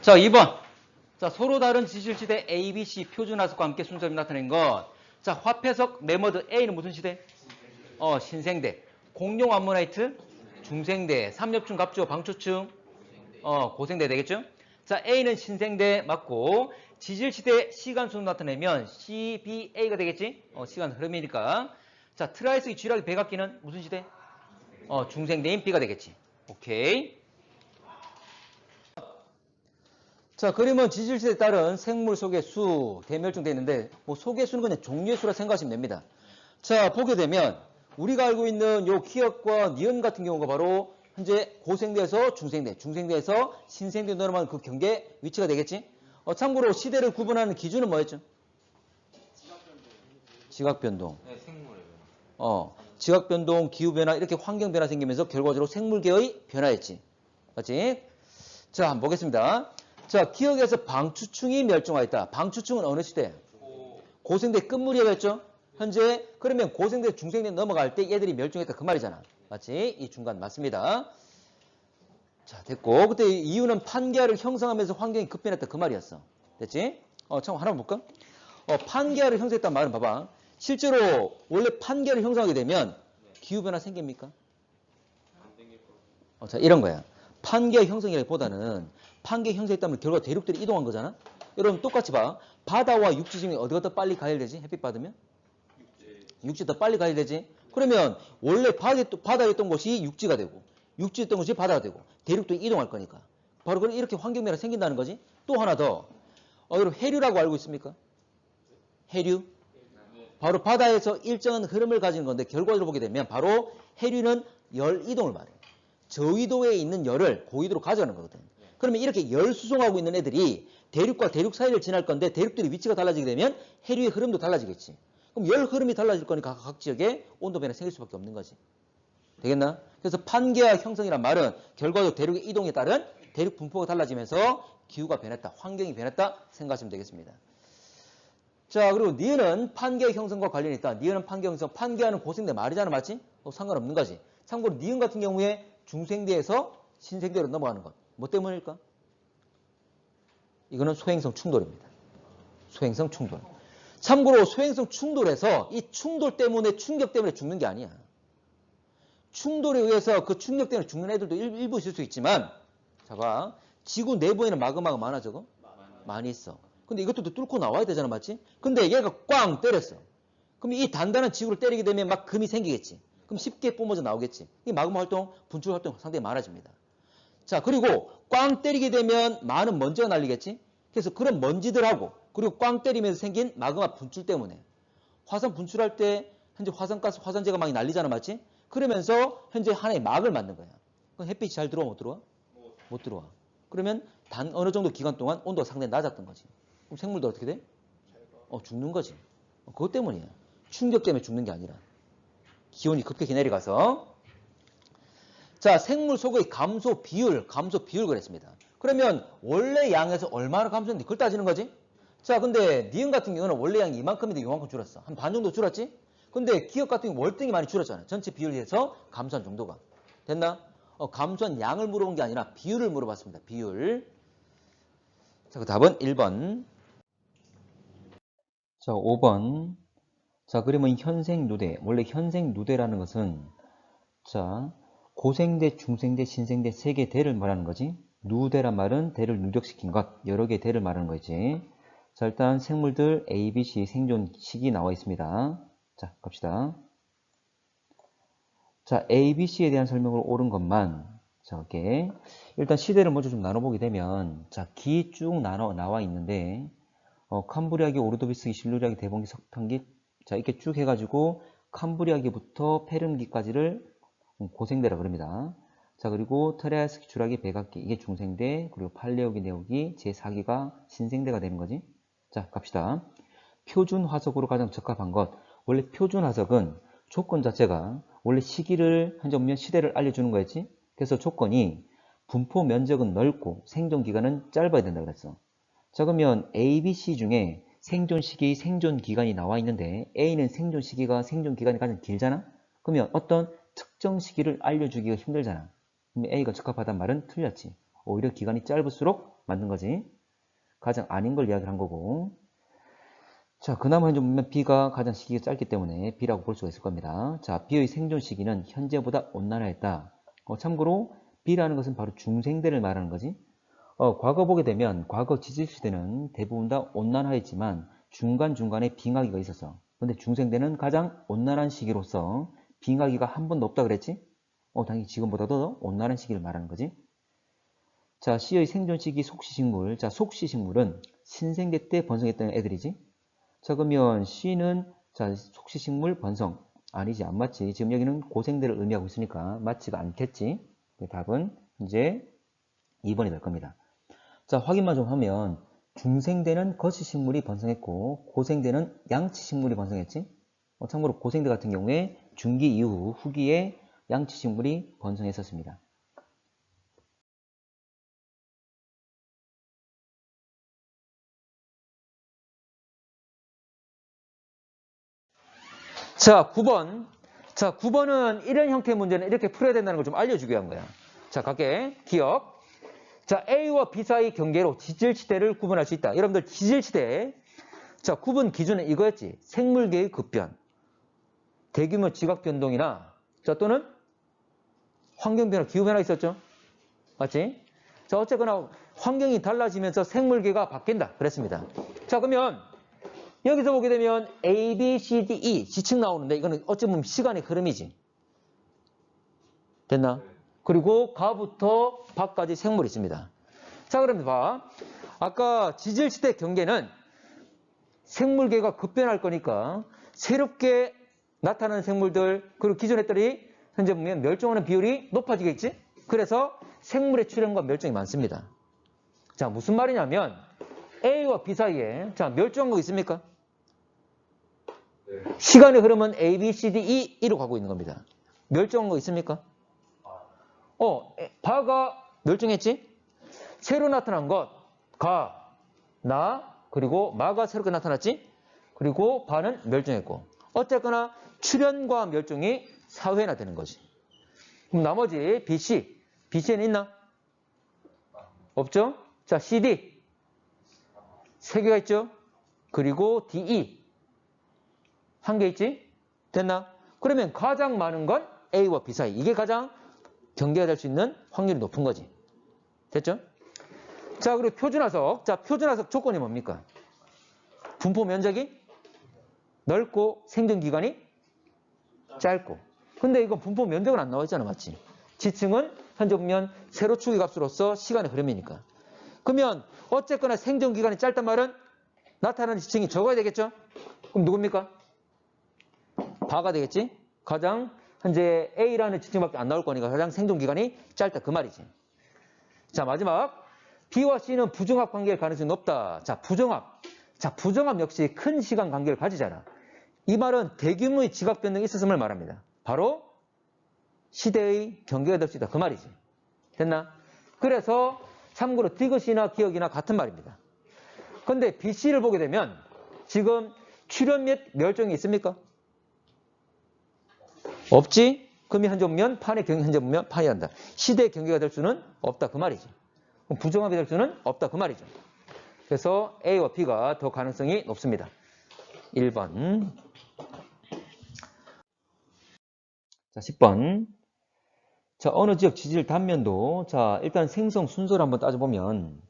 자, 2번. 자, 서로 다른 지질시대 A, B, C 표준화석과 함께 순서를 나타낸 것. 자, 화폐석 메머드 A는 무슨 시대? 신생대. 공룡 암모나이트? 중생대. 삼엽충, 갑주, 방초충? 고생대 되겠죠? 자, A는 신생대 맞고, 지질시대 시간 순서 나타내면 CBA가 되겠지? 시간 흐름이니까. 자, 트라이스 쥐라기 백악기는 무슨 시대? 중생대인 B가 되겠지. 오케이. 자, 그림은 지질시대에 따른 생물 속의 수, 대멸종되어 있는데, 뭐 속의 수는 그냥 종류의 수라 생각하시면 됩니다. 자, 보게 되면, 우리가 알고 있는 요 기억과 니은 같은 경우가 바로 현재 고생대에서 중생대, 중생대에서 신생대 넘어가는 그 경계 위치가 되겠지? 참고로 시대를 구분하는 기준은 뭐였죠? 지각변동. 네, 생물의 지각변동, 기후변화, 이렇게 환경변화 생기면서 결과적으로 생물계의 변화였지. 맞지? 자, 한번 보겠습니다. 자, 기억에서 방추충이 멸종하였다. 방추충은 어느 시대? 고생대 끝무렵이었죠? 현재 그러면 고생대 중생대 넘어갈 때 얘들이 멸종했다 그 말이잖아. 맞지? 이 중간 맞습니다. 자, 됐고 그때 이유는 판기아를 형성하면서 환경이 급변했다 그 말이었어. 됐지? 참 하나 볼까? 판기아를 형성했단 말은 봐봐. 실제로 원래 판기아를 형성하게 되면 기후변화 생깁니까? 자, 이런 거야. 판기아 형성이라기보다는 판기아 형성했다면 결과 대륙들이 이동한 거잖아. 여러분 똑같이 봐. 바다와 육지 중에 어디가 더 빨리 가열되지? 햇빛 받으면? 육지 더 빨리 가열되지? 그러면 원래 바다에 있던 곳이 육지가 되고 육지에 있던 곳이 바다가 되고 대륙도 이동할 거니까 바로 이렇게 환경변화가 생긴다는 거지. 또 하나 더. 여러분 해류라고 알고 있습니까? 해류? 바로 바다에서 일정한 흐름을 가지는 건데 결과적으로 보게 되면 바로 해류는 열 이동을 말해. 저위도에 있는 열을 고위도로 가져가는 거거든. 그러면 이렇게 열 수송하고 있는 애들이 대륙과 대륙 사이를 지날 건데 대륙들이 위치가 달라지게 되면 해류의 흐름도 달라지겠지. 그럼 열 흐름이 달라질 거니까 각 지역에 온도 변화 생길 수밖에 없는 거지. 되겠나? 그래서 판기아 형성이란 말은 결과적으로 대륙의 이동에 따른 대륙 분포가 달라지면서 기후가 변했다, 환경이 변했다 생각하시면 되겠습니다. 자, 그리고 니은은 판기아 형성과 관련이 있다. 니은은 판기아 형성, 판기아는 고생대 말이잖아, 맞지? 상관없는 거지. 참고로 니은 같은 경우에 중생대에서 신생대로 넘어가는 것. 뭐 때문일까? 이거는 소행성 충돌입니다. 소행성 충돌. 참고로 소행성 충돌에서 이 충돌 때문에 충격 때문에 죽는 게 아니야. 충돌에 의해서 그 충격 때문에 죽는 애들도 일부 있을 수 있지만 자 봐. 지구 내부에는 마그마가 많아 저거? 많이 있어. 근데 이것도 뚫고 나와야 되잖아, 맞지? 근데 얘가 꽝 때렸어. 그럼 이 단단한 지구를 때리게 되면 막 금이 생기겠지. 그럼 쉽게 뿜어져 나오겠지. 이 마그마 활동, 분출 활동 상당히 많아집니다. 자, 그리고 꽝 때리게 되면 많은 먼지가 날리겠지. 그래서 그런 먼지들하고 그리고 꽝 때리면서 생긴 마그마 분출 때문에 화산 분출할 때 현재 화산가스, 화산재가 많이 날리잖아, 맞지? 그러면서 현재 하나의 막을 만든 거야. 그럼 햇빛이 잘 들어와, 못 들어와? 못 들어와. 그러면 단 어느 정도 기간 동안 온도가 상당히 낮았던 거지. 그럼 생물도 어떻게 돼? 죽는 거지. 그것 때문이야. 충격 때문에 죽는 게 아니라. 기온이 급격히 내려가서. 자, 생물 속의 감소 비율 그랬습니다. 그러면 원래 양에서 얼마나 감소했는데 그걸 따지는 거지? 자, 근데 니은 같은 경우는 원래 양이 이만큼인데 이만큼 줄었어. 한 반 정도 줄었지? 근데 기억 같은 경우 월등히 많이 줄었잖아요. 전체 비율에서 감소한 정도가. 됐나? 감소한 양을 물어본 게 아니라 비율을 물어봤습니다. 비율. 자, 그 답은 1번. 자, 5번. 자, 그러면 현생 누대. 원래 현생 누대라는 것은 자, 고생대, 중생대, 신생대 세 개 대를 말하는 거지. 누대란 말은 대를 누적시킨 것, 여러 개의 대를 말하는 거지. 자, 일단 생물들 A, B, C 생존 시기 나와 있습니다. 자, 갑시다. 자, A, B, C에 대한 설명을 옳은 것만. 자, 이렇게. 일단 시대를 먼저 좀 나눠보게 되면, 자, 기 쭉 나와 있는데, 캄브리아기, 오르도비스기, 실루리아기, 대봉기, 석탄기, 자, 이렇게 쭉 해가지고, 캄브리아기부터 페름기까지를 고생대라 그럽니다. 자, 그리고 트라이아스기, 주라기, 백악기, 이게 중생대, 그리고 팔레오기, 네오기, 제4기가 신생대가 되는 거지. 자, 갑시다. 표준 화석으로 가장 적합한 것. 원래 표준 화석은 조건 자체가 원래 시기를 현재 보면 시대를 알려주는 거였지. 그래서 조건이 분포 면적은 넓고 생존 기간은 짧아야 된다 그랬어. 자, 그러면 A, B, C 중에 생존 시기, 생존 기간이 나와 있는데 A는 생존 시기가 생존 기간이 가장 길잖아. 그러면 어떤 특정 시기를 알려주기가 힘들잖아. 그럼 A가 적합하단 말은 틀렸지. 오히려 기간이 짧을수록 만든 거지. 가장 아닌 걸 이야기를 한 거고. 자, 그나마 현재 보면 B가 가장 시기가 짧기 때문에 B라고 볼 수가 있을 겁니다. 자, B의 생존 시기는 현재보다 온난화했다. 참고로 B라는 것은 바로 중생대를 말하는 거지. 과거 보게 되면 과거 지질시대는 대부분 다 온난화했지만 중간중간에 빙하기가 있었어. 근데 중생대는 가장 온난한 시기로서 빙하기가 한 번도 없다 그랬지? 당연히 지금보다도 온난한 시기를 말하는 거지. 자, C의 생존 시기 속시식물. 자, 속시식물은 신생대 때 번성했던 애들이지. 자, 그러면 C는 자, 속시식물 번성. 아니지, 안 맞지. 지금 여기는 고생대를 의미하고 있으니까 맞지가 않겠지. 답은 이제 2번이 될 겁니다. 자, 확인만 좀 하면 중생대는 거시식물이 번성했고 고생대는 양치식물이 번성했지. 참고로 고생대 같은 경우에 중기 이후 후기에 양치식물이 번성했었습니다. 자, 9번. 자, 9번은 이런 형태의 문제는 이렇게 풀어야 된다는 걸 좀 알려주기 위한 거야. 자, 갈게. 기억. 자, A와 B 사이 경계로 지질시대를 구분할 수 있다. 여러분들 지질시대. 자, 구분 기준은 이거였지. 생물계의 급변, 대규모 지각변동이나 자, 또는 환경변화, 기후변화 있었죠. 맞지? 자, 어쨌거나 환경이 달라지면서 생물계가 바뀐다. 그랬습니다. 자, 그러면 여기서 보게 되면 A, B, C, D, E 지층 나오는데 이거는 어쩌면 시간의 흐름이지. 됐나? 그리고 가부터 박까지 생물이 있습니다. 자, 그럼 봐. 아까 지질시대 경계는 생물계가 급변할 거니까 새롭게 나타나는 생물들 그리고 기존의 애들이 현재 보면 멸종하는 비율이 높아지겠지? 그래서 생물의 출현과 멸종이 많습니다. 자, 무슨 말이냐면 A와 B 사이에 자, 멸종한 거 있습니까? 네. 시간의 흐름은 A, B, C, D, E, E로 가고 있는 겁니다. 멸종한 거 있습니까? 바가 멸종했지? 새로 나타난 것, 가, 나, 그리고 마가 새롭게 나타났지? 그리고 바는 멸종했고. 어쨌거나 출현과 멸종이 사회나 되는 거지. 그럼 나머지 B, C. B, C는 있나? 없죠? 자, C, D. 3개가 있죠? 그리고 D, E. 1개 있지? 됐나? 그러면 가장 많은 건 A와 B 사이. 이게 가장 경계가 될 수 있는 확률이 높은 거지. 됐죠? 자, 그리고 표준화석. 자, 표준화석 조건이 뭡니까? 분포 면적이 넓고 생존기간이 짧고. 근데 이거 분포 면적은 안 나와 있잖아. 맞지? 지층은 현재 보면 세로축의 값으로서 시간의 흐름이니까. 그러면 어쨌거나 생존기간이 짧단 말은 나타나는 지층이 적어야 되겠죠? 그럼 누굽니까? 바가 되겠지? 가장 현재 A라는 지층밖에 안 나올 거니까 가장 생존기간이 짧다. 그 말이지. 자, 마지막. B와 C는 부정합 관계일 가능성이 높다. 자, 부정합. 자, 부정합 역시 큰 시간 관계를 가지잖아. 이 말은 대규모의 지각 변동이 있었음을 말합니다. 바로 시대의 경계가 될 수 있다. 그 말이지. 됐나? 그래서 참고로 디귿이나 기억이나 같은 말입니다. 근데 B, C를 보게 되면 지금 출현 및 멸종이 있습니까? 없지? 그러면 현재 보면 판의 경계, 현재 보면 판이 한다. 시대의 경계가 될 수는 없다. 그 말이지. 그럼 부정합이 될 수는 없다. 그 말이죠. 그래서 A와 B가 더 가능성이 높습니다. 1번. 자, 10번. 자, 어느 지역 지질 단면도, 자, 일단 생성 순서를 한번 따져보면,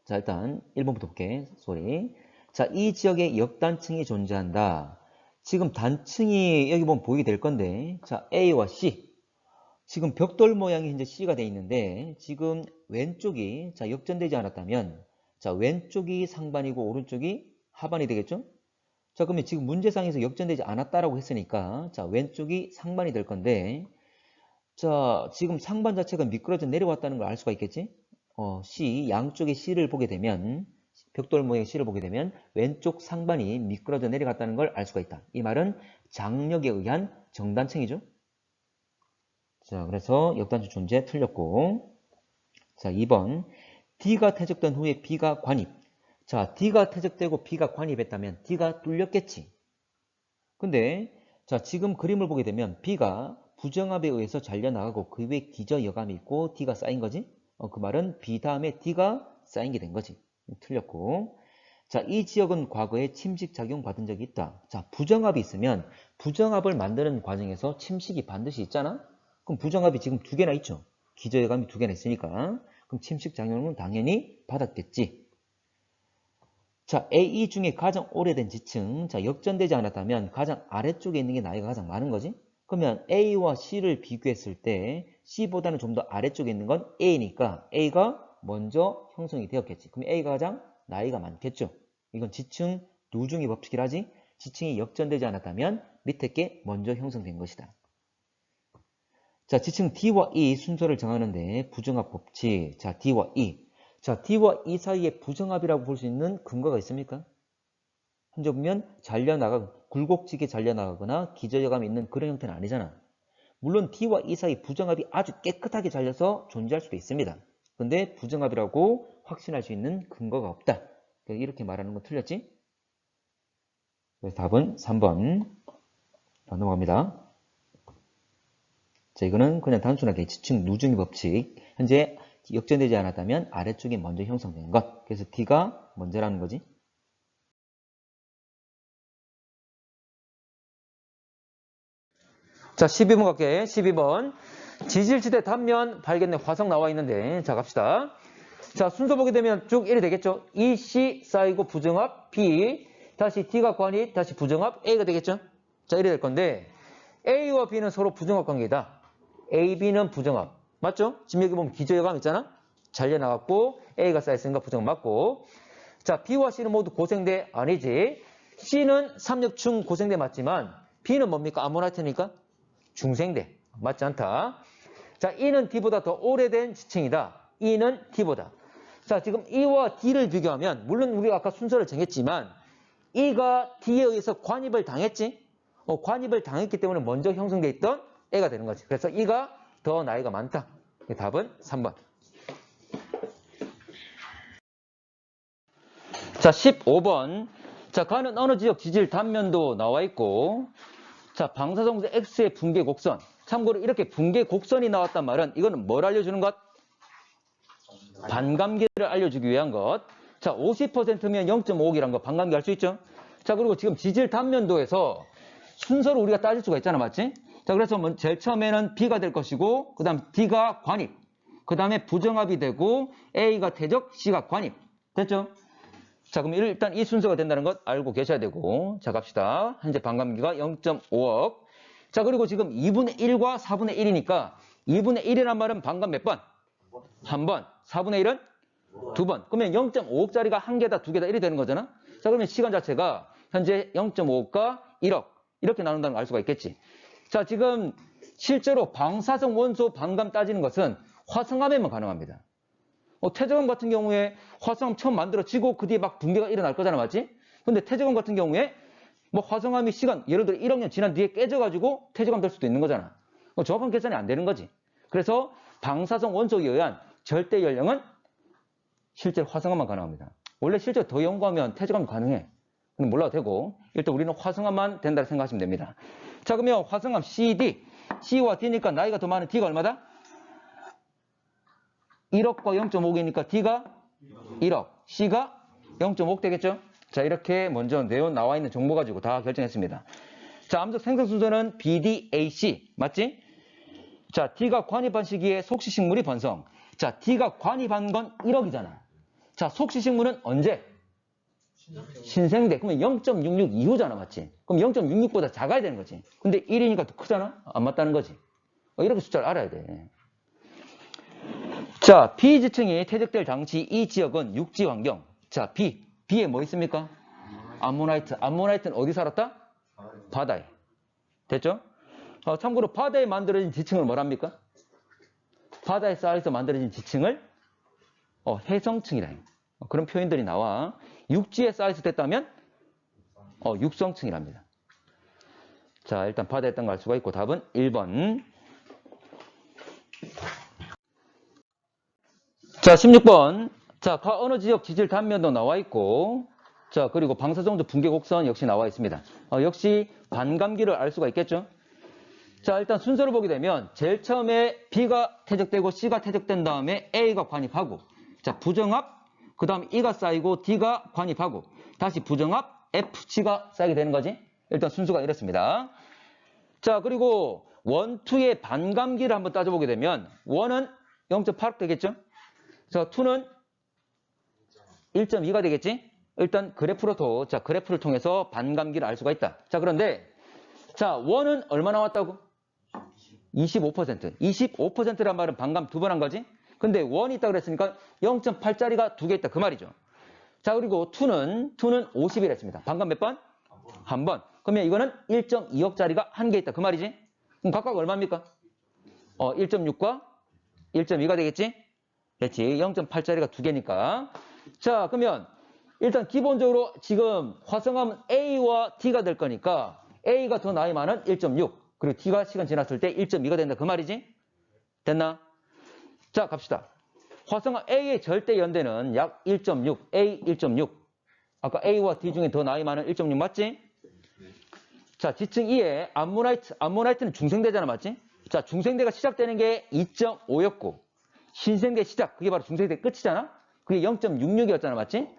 자, 일단 1번부터 볼게. 소리. 자, 이 지역에 역단층이 존재한다. 지금 단층이 여기 보면 보이게 될 건데, 자, A와 C. 지금 벽돌 모양이 현재 C가 되어 있는데, 지금 왼쪽이, 자, 역전되지 않았다면, 자, 왼쪽이 상반이고 오른쪽이 하반이 되겠죠? 자, 그러면 지금 문제상에서 역전되지 않았다라고 했으니까, 자, 왼쪽이 상반이 될 건데, 자, 지금 상반 자체가 미끄러져 내려왔다는 걸 알 수가 있겠지? C, 양쪽의 C를 보게 되면, 벽돌 모양의 C를 보게 되면, 왼쪽 상반이 미끄러져 내려갔다는 걸 알 수가 있다. 이 말은 장력에 의한 정단층이죠? 자, 그래서 역단층 존재 틀렸고, 자, 2번. D가 퇴적된 후에 B가 관입. 자, D가 퇴적되고 B가 관입했다면 D가 뚫렸겠지. 근데 자, 지금 그림을 보게 되면 B가 부정합에 의해서 잘려나가고 그 위에 기저 여감이 있고 D가 쌓인 거지. 그 말은 B 다음에 D가 쌓인 게 된 거지. 틀렸고. 자, 이 지역은 과거에 침식 작용 받은 적이 있다. 자, 부정합이 있으면 부정합을 만드는 과정에서 침식이 반드시 있잖아? 그럼 부정합이 지금 두 개나 있죠? 기저여감이 두 개나 있으니까. 그럼 침식 작용은 당연히 받았겠지. 자, A 중에 가장 오래된 지층. 자, 역전되지 않았다면 가장 아래쪽에 있는 게 나이가 가장 많은 거지? 그러면 A와 C를 비교했을 때 C보다는 좀 더 아래쪽에 있는 건 A니까 A가 먼저 형성이 되었겠지. 그럼 A가 가장 나이가 많겠죠. 이건 지층 누중의 법칙이라지. 지층이 역전되지 않았다면 밑에 게 먼저 형성된 것이다. 자, 지층 D와 E 순서를 정하는데 부정합 법칙. 자, D와 E. 자, D와 E 사이에 부정합이라고 볼 수 있는 근거가 있습니까? 현재 보면 굴곡지게 잘려나가거나 기저여감이 있는 그런 형태는 아니잖아. 물론 D와 E 사이 부정합이 아주 깨끗하게 잘려서 존재할 수도 있습니다. 근데 부정합이라고 확신할 수 있는 근거가 없다. 이렇게 말하는 건 틀렸지? 그래서 답은 3번. 넘어갑니다. 자, 이거는 그냥 단순하게 지층 누중의 법칙. 현재 역전되지 않았다면 아래쪽이 먼저 형성되는 것. 그래서 D가 먼저라는 거지. 자, 12번 갈게. 12번. 지질지대 단면 발견된 화성 나와 있는데, 자, 갑시다. 자, 순서 보게 되면 쭉 이래 되겠죠? E, C 쌓이고 부정합, B. 다시 D가 관이, 다시 부정합, A가 되겠죠? 자, 이래 될 건데, A와 B는 서로 부정합 관계이다. A, B는 부정합. 맞죠? 지금 여기 보면 기저여감 있잖아? 잘려나갔고, A가 쌓였으니까 부정합 맞고. 자, B와 C는 모두 고생대 아니지. C는 삼력충 고생대 맞지만, B는 뭡니까? 아모나이트니까? 중생대. 맞지 않다. 자, E는 D보다 더 오래된 지층이다. E는 D보다. 자, 지금 E와 D를 비교하면, 물론 우리가 아까 순서를 정했지만, E가 D에 의해서 관입을 당했지? 관입을 당했기 때문에 먼저 형성되어 있던 A가 되는 거지. 그래서 E가 더 나이가 많다. 답은 3번. 자, 15번. 자, 가는 어느 지역 지질 단면도 나와 있고, 자, 방사성수 X의 붕괴 곡선. 참고로 이렇게 붕괴 곡선이 나왔단 말은 이거는 뭘 알려주는 것? 반감기를 알려주기 위한 것. 자, 50%면 0.5억이란 거 반감기 알 수 있죠? 자, 그리고 지금 지질 단면도에서 순서로 우리가 따질 수가 있잖아, 맞지? 자, 그래서 제일 처음에는 B가 될 것이고, 그 다음 D가 관입, 그 다음에 부정합이 되고, A가 퇴적, C가 관입. 됐죠? 자, 그럼 일단 이 순서가 된다는 것 알고 계셔야 되고, 자, 갑시다. 현재 반감기가 0.5억. 자, 그리고 지금 2분의 1과 4분의 1이니까 2분의 1이란 말은 반감 몇 번? 한 번. 4분의 1은? 두 번. 그러면 0.5억짜리가 한 개다, 두 개다, 1이 되는 거잖아? 자, 그러면 시간 자체가 현재 0.5억과 1억. 이렇게 나눈다는 걸 알 수가 있겠지. 자, 지금 실제로 방사성 원소 반감 따지는 것은 화성암에만 가능합니다. 태적암 같은 경우에 화성암 처음 만들어지고 그 뒤에 막 붕괴가 일어날 거잖아, 맞지? 근데 태적암 같은 경우에 뭐 화성암이 시간, 예를 들어 1억 년 지난 뒤에 깨져가지고 태적암 될 수도 있는 거잖아. 정확한 계산이 안 되는 거지. 그래서 방사성 원소에 의한 절대 연령은 실제로 화성암만 가능합니다. 원래 실제로 더 연구하면 태적암 가능해. 근데 몰라도 되고 일단 우리는 화성암만 된다고 생각하시면 됩니다. 자, 그러면 화성암 CD, C와 D니까 나이가 더 많은 D가 얼마다? 1억과 0.5개니까 D가 1억, C가 0.5억 되겠죠? 자, 이렇게 먼저 나와 있는 정보 가지고 다 결정했습니다. 자, 암석 생성 순서는 BDAC, 맞지? 자, D가 관입한 시기에 속시식물이 번성. 자, D가 관입한 건 1억이잖아. 자, 속시식물은 언제? 신생대. 그러면 0.66 이후잖아, 맞지? 그럼 0.66보다 작아야 되는 거지. 근데 1이니까 더 크잖아? 안 맞다는 거지. 이렇게 숫자를 알아야 돼. 자, B지층이 퇴적될 당시 이 지역은 육지 환경. 자, B에 뭐 있습니까? 암모나이트. 암모나이트는 어디 살았다? 바다에. 됐죠? 참고로 바다에 만들어진 지층을 뭐랍니까? 바다에 쌓여서 만들어진 지층을 해성층이라 해요. 그런 표현들이 나와. 육지에 쌓여서 됐다면 육성층이랍니다. 자, 일단 바다에 있던 걸 알 수가 있고 답은 1번. 자, 16번. 자, 어느 지역 지질 단면도 나와 있고, 자, 그리고 방사성도 붕괴 곡선 역시 나와 있습니다. 역시 반감기를 알 수가 있겠죠? 자, 일단 순서를 보게 되면 제일 처음에 B가 퇴적되고 C가 퇴적된 다음에 A가 관입하고, 자, 부정합, 그 다음 E가 쌓이고 D가 관입하고, 다시 부정합, F, G가 쌓이게 되는 거지. 일단 순서가 이렇습니다. 자, 그리고 1, 2의 반감기를 한번 따져보게 되면 1은 0.8 되겠죠? 자, 2는 1.2가 되겠지? 일단 자, 그래프를 통해서 반감기를 알 수가 있다. 자, 그런데 자, 1은 얼마 나왔다고? 25%. 25%란 말은 반감 2번 한 거지? 근데 1이 있다고 그랬으니까 0.8짜리가 2개 있다. 그 말이죠. 자, 그리고 2는 50이라 했습니다. 반감 몇 번? 한 번. 그러면 이거는 1.2억짜리가 한 개 있다. 그 말이지? 그럼 각각 얼마입니까? 1.6과 1.2가 되겠지? 그렇지. 0.8짜리가 2개니까. 자, 그러면 일단 기본적으로 지금 화성하면 A와 T가 될 거니까 A가 더 나이 많은 1.6. 그리고 T가 시간 지났을 때 1.2가 된다. 그 말이지? 됐나? 자, 갑시다. 화성화 A의 절대 연대는 약 1.6, A 1.6. 아까 A와 D 중에 더 나이 많은 1.6 맞지? 자, 지층 2에 암모나이트는 중생대잖아, 맞지? 자, 중생대가 시작되는 게 2.5였고, 신생대 시작, 그게 바로 중생대 끝이잖아? 그게 0.66이었잖아, 맞지?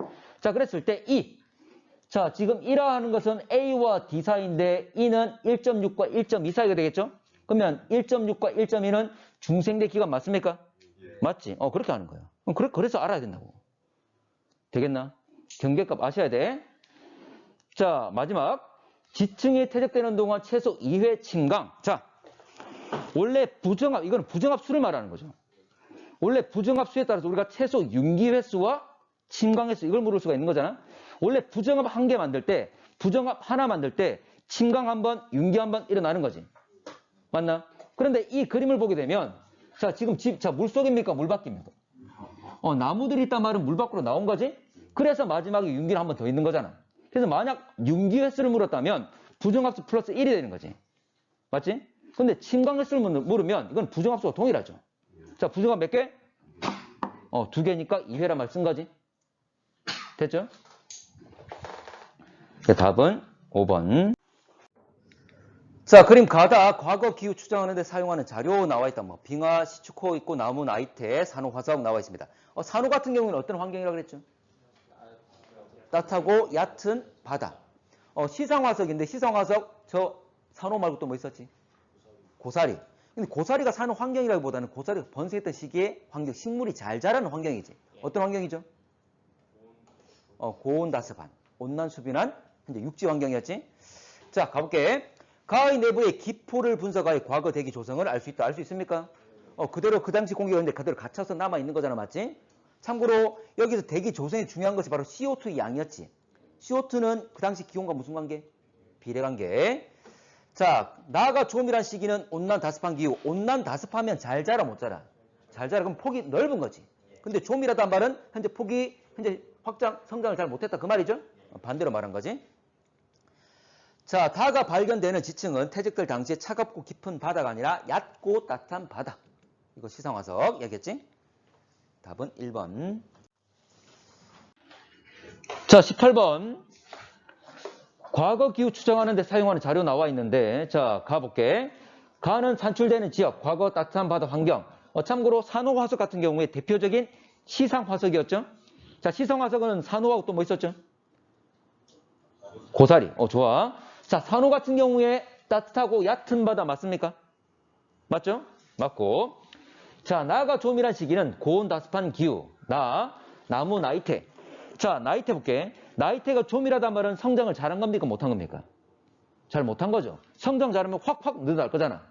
자, 그랬을 때 E. 자, 지금 1화 하는 것은 A와 D 사이인데 E는 1.6과 1.2 사이가 되겠죠? 그러면 1.6과 1.2는 중생대 기간 맞습니까? 맞지? 그렇게 하는 거예요. 그래서 알아야 된다고. 되겠나? 경계값 아셔야 돼. 자, 마지막. 지층이 퇴적되는 동안 최소 2회 침강. 자, 원래 부정합, 이거는 부정합 수를 말하는 거죠. 원래 부정합 수에 따라서 우리가 최소 윤기 횟수와 침강 횟수, 이걸 물을 수가 있는 거잖아. 원래 부정합 한 개 만들 때, 부정합 하나 만들 때, 침강 한 번, 윤기 한 번 일어나는 거지. 맞나? 그런데 이 그림을 보게 되면, 자, 지금 자, 물 속입니까? 물 밖입니까? 나무들이 있단 말은 물 밖으로 나온 거지? 그래서 마지막에 윤기는 한 번 더 있는 거잖아. 그래서 만약 윤기 횟수를 물었다면 부정합수 플러스 1이 되는 거지. 맞지? 근데 침강 횟수를 물으면 이건 부정합수가 동일하죠. 자, 부정합 몇 개? 2개니까 2회란 말 쓴 거지. 됐죠? 답은 5번. 자, 그림 가다 과거 기후 추정하는 데 사용하는 자료 나와 있다. 뭐 빙하, 시추코 있고 나무, 나이테, 산호, 화석 나와 있습니다. 산호 같은 경우는 어떤 환경이라고 그랬죠? 따뜻하고 얕은 바다. 시상화석인데 시상화석 저 산호 말고 또 뭐 있었지? 고사리. 근데 고사리가 사는 환경이라기보다는 고사리가 번성했던 시기에 환경, 식물이 잘 자라는 환경이지. 어떤 환경이죠? 고온다습한, 온난수비난 현재 육지 환경이었지. 자, 가볼게. 가의 내부의 기포를 분석하여 과거 대기 조성을 알 수 있다. 알 수 있습니까? 그대로 그 당시 공기가 그대로 갇혀서 남아있는 거잖아. 맞지? 참고로 여기서 대기 조성에 중요한 것이 바로 CO2 양이었지. CO2는 그 당시 기온과 무슨 관계? 비례관계. 자, 나아가 조밀한 시기는 온난 다습한 기후. 온난 다습하면 잘 자라 못 자라? 잘 자라. 그럼 폭이 넓은 거지. 근데 조밀하다는 말은 현재 폭이 성장을 잘 못했다. 그 말이죠? 반대로 말한 거지. 자, 다가 발견되는 지층은 퇴적될 당시에 차갑고 깊은 바다가 아니라 얕고 따뜻한 바다. 이거 시상화석 얘기했지? 답은 1번. 자, 18번. 과거 기후 추정하는 데 사용하는 자료 나와 있는데, 자, 가볼게. 가는 산출되는 지역, 과거 따뜻한 바다 환경. 참고로 산호화석 같은 경우에 대표적인 시상화석이었죠? 자, 시상화석은 산호하고 또 뭐 있었죠? 고사리. 좋아. 자, 산호 같은 경우에 따뜻하고 얕은 바다 맞습니까? 맞죠? 맞고. 자, 나가 조밀한 시기는 고온다습한 기후. 나무, 나이테. 자, 나이테 볼게. 나이테가 조밀하단 말은 성장을 잘한 겁니까? 못한 겁니까? 잘 못한 거죠. 성장 잘하면 확확 늘어날 거잖아.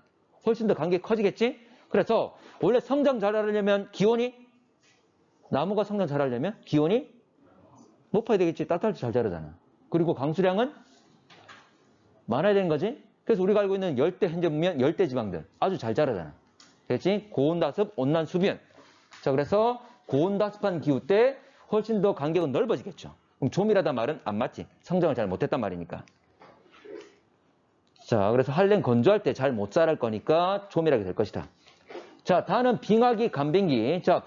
훨씬 더 관계 커지겠지? 그래서 원래 성장 잘하려면 나무가 성장 잘하려면 기온이 높아야 되겠지. 따뜻할 때 잘 자라잖아. 그리고 강수량은 많아야 되는 거지. 그래서 우리가 알고 있는 열대, 현재 보면 열대 지방들 아주 잘 자라잖아. 그렇지? 고온다습, 온난수변. 자, 그래서 고온다습한 기후 때 훨씬 더 간격은 넓어지겠죠. 그럼 조밀하단 말은 안 맞지. 성장을 잘 못했단 말이니까. 자, 그래서 한랭 건조할 때 잘 못 자랄 거니까 조밀하게 될 것이다. 자, 다는 빙하기, 간빙기. 자,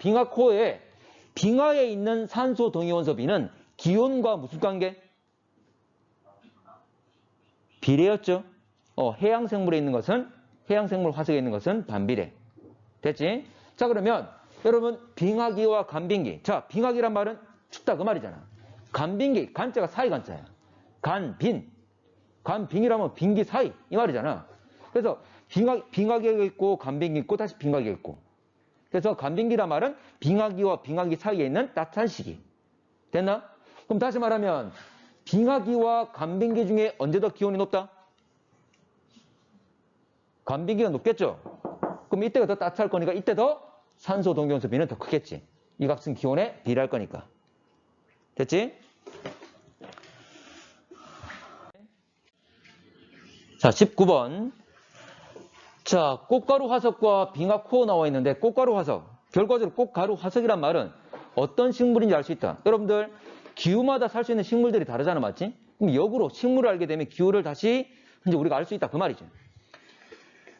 빙하에 있는 산소 동위원소 B는 기온과 무슨 관계? 비례였죠. 해양 생물에 있는 것은 해양생물 화석에 있는 것은 반비례. 됐지? 자, 그러면 여러분 빙하기와 간빙기. 자, 빙하기란 말은 춥다 그 말이잖아. 간빙기, 간자가 사이 간자야. 간빈. 간빙이라면 빙기 사이 이 말이잖아. 그래서 빙하기가 있고 간빙기 있고 다시 빙하기가 있고. 그래서 간빙기란 말은 빙하기와 빙하기 사이에 있는 따뜻한 시기. 됐나? 그럼 다시 말하면 빙하기와 간빙기 중에 언제 더 기온이 높다? 간빙기가 높겠죠? 그럼 이때가 더 따뜻할 거니까 이때 더 산소 동위원소 비는 더 크겠지. 이 값은 기온에 비례할 거니까. 됐지? 자, 19번. 자, 꽃가루 화석과 빙하 코어 나와 있는데 꽃가루 화석. 결과적으로 꽃가루 화석이란 말은 어떤 식물인지 알 수 있다. 여러분들 기후마다 살 수 있는 식물들이 다르잖아, 맞지? 그럼 역으로 식물을 알게 되면 기후를 다시 이제 우리가 알 수 있다 그 말이죠.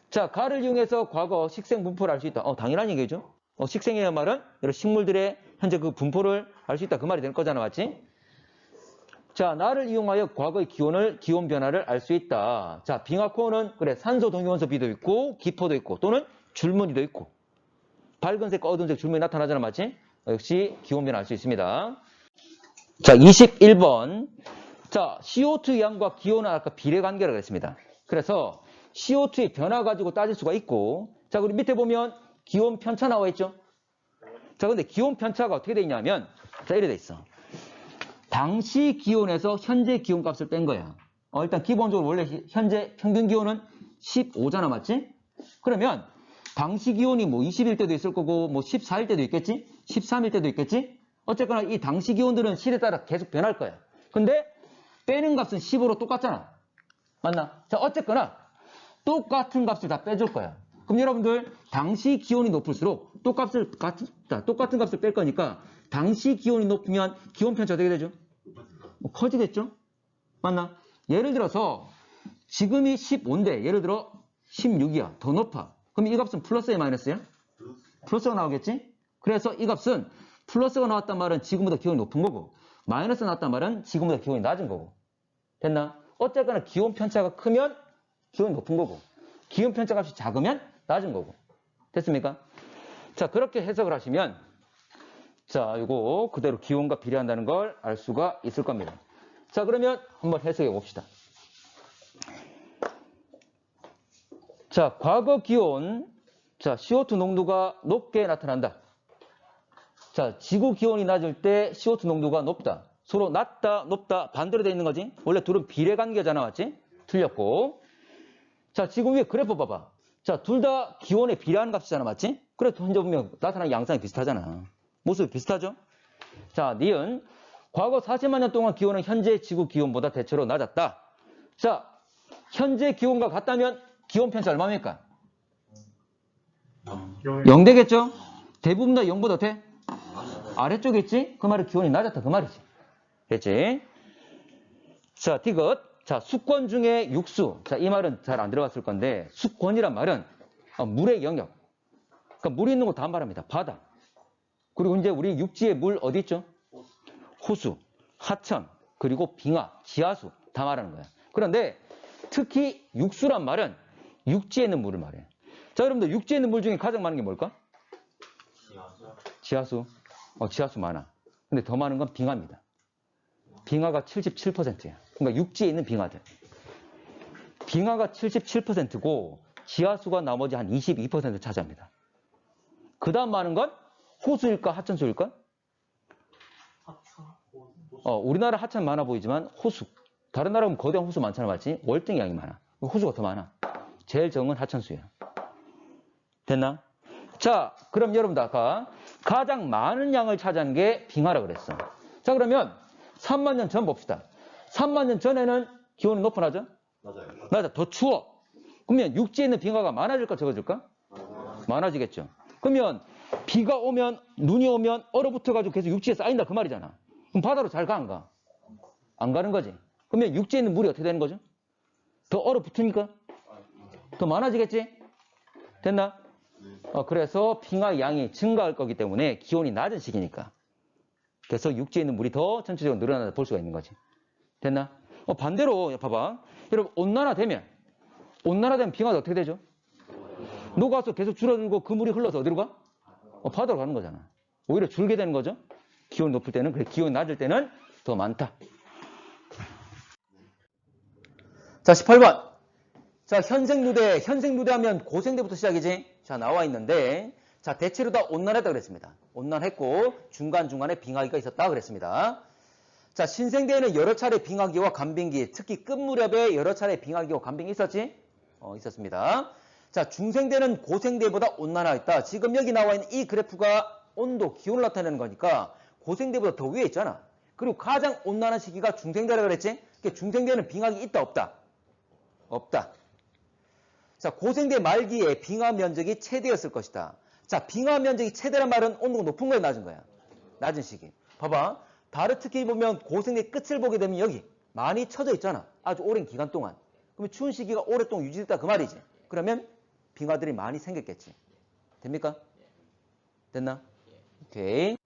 자, 가를 이용해서 과거 식생 분포를 알 수 있다. 당연한 얘기죠. 식생이라는 말은 여러 식물들의 현재 그 분포를 알 수 있다 그 말이 될 거잖아, 맞지? 자, 나를 이용하여 과거의 기온 변화를 알 수 있다. 자, 빙하코어는 그래 산소 동위원소 비도 있고 기포도 있고 또는 줄무늬도 있고 밝은색, 어두운색 줄무늬 나타나잖아, 맞지? 역시 기온 변화 알 수 있습니다. 자, 21번. 자, CO2 양과 기온은 아까 비례 관계라고 했습니다. 그래서 CO2의 변화 가지고 따질 수가 있고, 자, 우리 밑에 보면 기온 편차 나와 있죠? 자, 근데 기온 편차가 어떻게 돼 있냐면, 자, 이래 돼 있어. 당시 기온에서 현재 기온 값을 뺀 거야. 일단 기본적으로 원래 현재 평균 기온은 15잖아, 맞지? 그러면 당시 기온이 뭐 20일 때도 있을 거고, 뭐 14일 때도 있겠지? 13일 때도 있겠지? 어쨌거나 이 당시 기온들은 시대에 따라 계속 변할 거야. 근데 빼는 값은 10으로 똑같잖아. 맞나? 자, 어쨌거나 똑같은 값을 다 빼줄 거야. 그럼 여러분들 당시 기온이 높을수록 똑같은 값을 뺄 거니까 당시 기온이 높으면 기온 편차 어떻게 되죠? 커지겠죠? 맞나? 예를 들어서 지금이 15인데 예를 들어 16이야. 더 높아. 그럼 이 값은 플러스야 마이너스야? 플러스가 나오겠지? 그래서 이 값은 플러스가 나왔단 말은 지금보다 기온이 높은 거고 마이너스가 나왔단 말은 지금보다 기온이 낮은 거고. 됐나? 어쨌거나 기온 편차가 크면 기온이 높은 거고 기온 편차 값이 작으면 낮은 거고. 됐습니까? 자, 그렇게 해석을 하시면 자, 이거 그대로 기온과 비례한다는 걸 알 수가 있을 겁니다. 자, 그러면 한번 해석해 봅시다. 자, 과거 기온, 자, CO2 농도가 높게 나타난다. 자, 지구 기온이 낮을 때 CO2 농도가 높다. 서로 낮다, 높다, 반대로 되어 있는 거지. 원래 둘은 비례 관계잖아, 맞지? 틀렸고. 자, 지금 위에 그래프 봐봐. 자, 둘 다 기온에 비례하는 값이잖아, 맞지? 그래, 현재 보면 나타나는 양상이 비슷하잖아. 모습이 비슷하죠? 자, 니은. 과거 40만 년 동안 기온은 현재 지구 기온보다 대체로 낮았다. 자, 현재 기온과 같다면 기온 편차 얼마입니까? 0 되겠죠? 대부분 다 0보다 돼? 아래쪽에 있지? 그 말은 기온이 낮았다 그 말이지. 됐지? 자, 디귿. 자, 수권 중에 육수. 자, 이 말은 잘 안 들어갔을 건데 수권이란 말은 물의 영역. 그러니까 물이 있는 거 다 말합니다. 바다. 그리고 이제 우리 육지에 물 어디 있죠? 호수, 하천, 그리고 빙하, 지하수 다 말하는 거야. 그런데 특히 육수란 말은 육지에 있는 물을 말해. 자, 여러분들 육지에 있는 물 중에 가장 많은 게 뭘까? 지하수. 지하수 많아. 근데 더 많은 건 빙하입니다. 빙하가 77%야. 그러니까 육지에 있는 빙하들. 빙하가 77%고 지하수가 나머지 한 22% 차지합니다. 그 다음 많은 건 호수일까 하천수일까? 우리나라 하천 많아 보이지만 호수. 다른 나라 보면 거대한 호수 많잖아, 맞지? 월등히 양이 많아. 호수가 더 많아. 제일 적은 하천수야. 됐나? 자, 그럼 여러분들 아까 가장 많은 양을 차지한 게 빙하라 그랬어. 자, 그러면 3만 년 전 봅시다. 3만 년 전에는 기온이 높아나죠? 맞아요. 맞아, 더 추워. 그러면 육지에 있는 빙하가 많아질까 적어질까? 많아지겠죠. 그러면 비가 오면 눈이 오면 얼어붙어가지고 계속 육지에 쌓인다 그 말이잖아. 그럼 바다로 잘 가 안 가? 안 가는 거지. 그러면 육지에 있는 물이 어떻게 되는 거죠? 더 얼어붙으니까? 더 많아지겠지? 됐나? 그래서 빙하 양이 증가할 거기 때문에 기온이 낮은 시기니까. 그래서 육지에 있는 물이 더 전체적으로 늘어난다 볼 수가 있는 거지. 됐나? 반대로 봐봐. 여러분 온난화 되면 빙하가 어떻게 되죠? 녹아서 계속 줄어들고 그 물이 흘러서 어디로 가? 바다로 가는 거잖아. 오히려 줄게 되는 거죠. 기온 높을 때는, 그래, 기온 낮을 때는 더 많다. 자, 18번. 자, 현생누대 하면 고생대부터 시작이지. 자, 나와 있는데, 자, 대체로 다 온난했다 그랬습니다. 온난했고, 중간중간에 빙하기가 있었다 그랬습니다. 자, 신생대에는 여러 차례 빙하기와 간빙기, 특히 끝 무렵에 여러 차례 빙하기와 간빙이 있었지? 있었습니다. 자, 중생대는 고생대보다 온난화했다. 지금 여기 나와 있는 이 그래프가 온도, 기온을 나타내는 거니까 고생대보다 더 위에 있잖아. 그리고 가장 온난한 시기가 중생대라 그랬지? 그러니까 중생대는 빙하기 있다, 없다? 없다. 자, 고생대 말기에 빙하 면적이 최대였을 것이다. 자, 빙하 면적이 최대란 말은 온도가 높은 거야, 낮은 거야? 낮은 시기. 봐봐. 달을 특히 보면 고생대 끝을 보게 되면 여기 많이 쳐져 있잖아. 아주 오랜 기간 동안. 그러면 추운 시기가 오랫동안 유지됐다 그 말이지. 그러면 빙하들이 많이 생겼겠지. 됩니까? 됐나? 오케이.